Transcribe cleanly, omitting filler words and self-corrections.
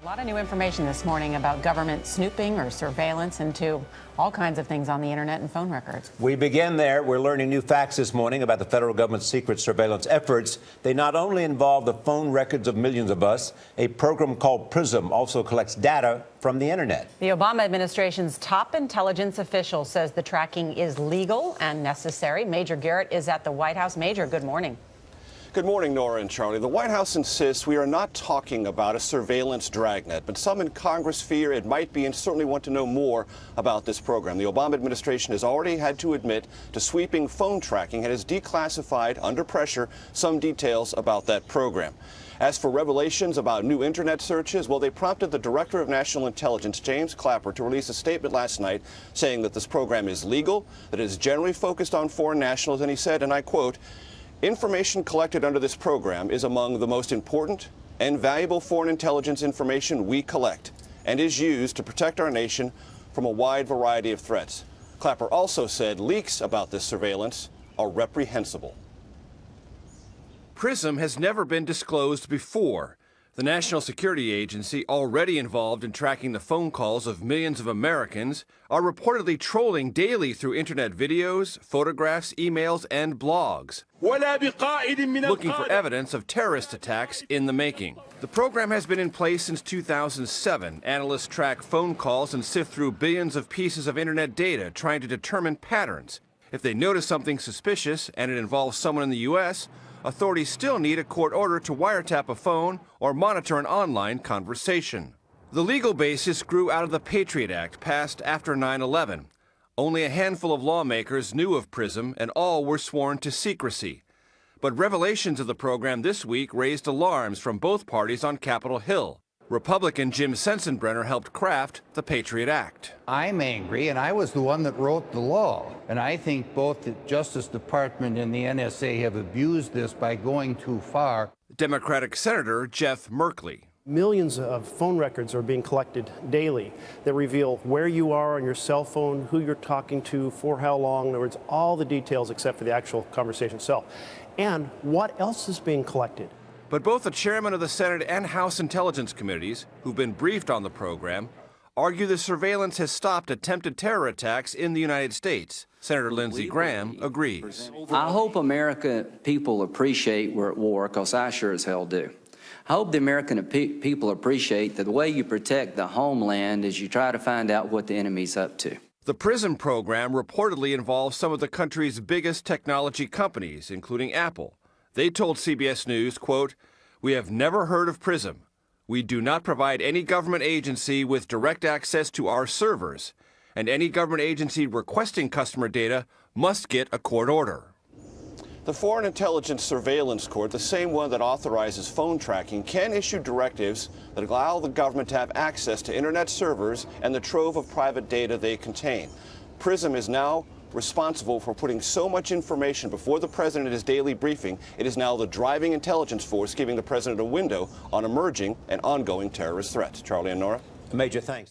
A lot of new information this morning about government snooping or surveillance into all kinds of things on the internet and phone records. We begin there. We're learning new facts this morning about the federal government's secret surveillance efforts. They not only involve the phone records of millions of us, a program called Prism also collects data from the internet. The Obama administration's top intelligence official says the tracking is legal and necessary. Major Garrett is at the White House. Major, good morning. Good morning, Nora and Charlie. The White House insists we are not talking about a surveillance dragnet, but some in Congress fear it might be and certainly want to know more about this program. The Obama administration has already had to admit to sweeping phone tracking and has declassified, under pressure, some details about that program. As for revelations about new internet searches, well, they prompted the Director of National Intelligence, James Clapper, to release a statement last night saying that this program is legal, that it is generally focused on foreign nationals, and he said, and I quote, "Information collected under this program is among the most important and valuable foreign intelligence information we collect and is used to protect our nation from a wide variety of threats." Clapper also said leaks about this surveillance are reprehensible. Prism has never been disclosed before. The National Security Agency, already involved in tracking the phone calls of millions of Americans, are reportedly trolling daily through internet videos, photographs, emails, and blogs, looking for evidence of terrorist attacks in the making. The program has been in place since 2007. Analysts track phone calls and sift through billions of pieces of internet data, trying to determine patterns. If they notice something suspicious and it involves someone in the U.S., authorities still need a court order to wiretap a phone or monitor an online conversation. The legal basis grew out of the Patriot Act passed after 9/11. Only a handful of lawmakers knew of Prism, and all were sworn to secrecy. But revelations of the program this week raised alarms from both parties on Capitol Hill. Republican Jim Sensenbrenner helped craft the Patriot Act. I'm angry, and I was the one that wrote the law. And I think both the Justice Department and the NSA have abused this by going too far. Democratic Senator Jeff Merkley. Millions of phone records are being collected daily that reveal where you are on your cell phone, who you're talking to, for how long. In other words, all the details except for the actual conversation itself. And what else is being collected? But both the chairman of the Senate and House Intelligence Committees, who've been briefed on the program, argue the surveillance has stopped attempted terror attacks in the United States. Senator Lindsey Graham agrees. I hope American people appreciate we're at war, because I sure as hell do. I hope the American people appreciate that the way you protect the homeland is you try to find out what the enemy's up to. The Prism program reportedly involves some of the country's biggest technology companies, including Apple. They told CBS News, quote, "We have never heard of Prism. We do not provide any government agency with direct access to our servers, and any government agency requesting customer data must get a court order." The Foreign Intelligence Surveillance Court, the same one that authorizes phone tracking, can issue directives that allow the government to have access to internet servers and the trove of private data they contain. Prism is now responsible for putting so much information before the president at his daily briefing. It is now the driving intelligence force giving the president a window on emerging and ongoing terrorist threats. Charlie and Nora. Major, thanks.